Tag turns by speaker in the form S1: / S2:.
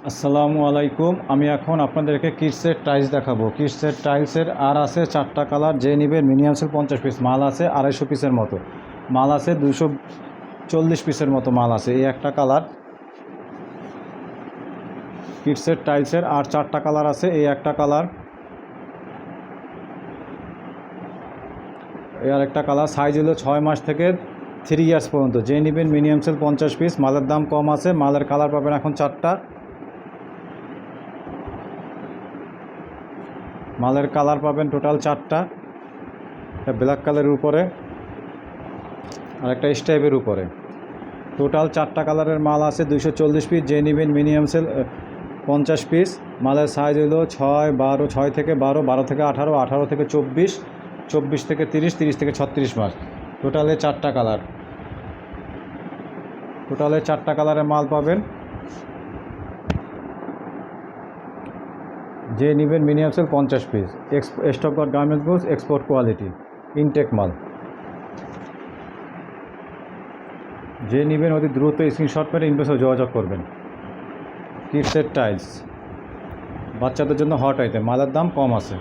S1: আসসালামু আলাইকুম। আমি এখন আপনাদেরকে কিডসের টাইলস দেখাবো। কিডসের টাইলসের আর আছে 4টা কালার। যে নেবেন মিনিমাম সেল 50 পিস মাল আছে, 250 পিসের মতো মাল আছে, 240 পিসের মতো মাল আছে। এই একটা কালার কিডসের টাইলসের, আর 4টা কালার আছে। এই একটা কালার, এই আর একটা কালার। সাইজ হলো 6 মাস থেকে 3 ইয়ার্স পর্যন্ত। যে নেবেন মিনিমাম সেল 50 পিস। মালের দাম কম আছে। মালের কালার পাবেন এখন 4টা। মালের কালার পাবেন টোটাল 4টা। একটা ব্ল্যাক কালারের উপরে আর একটা স্টাইপের উপরে। টোটাল 4টা কালারের মাল আছে, 240 পিস। যে নেবেন মিনিমাম সেল 50 পিস। মালের সাইজ হলো 6, 12, 6 থেকে 12, 12 থেকে 18, 18 থেকে 24, 24 থেকে 30, 30 থেকে 36 মাস। টোটালে 4টা কালার। টোটালে 4টা কালারের মাল পাবেন। যে নেবেন minimum sale 50 piece. Stock garments goods, export quality, intact মাল। যে নেবেন অতি দ্রুত স্ক্রিনশট মেরে ইনবক্সে যোগাযোগ করবেন। কিডসের টাইলস বাচ্চাদের জন্য হট আইটেম, মালের দাম কম আছে।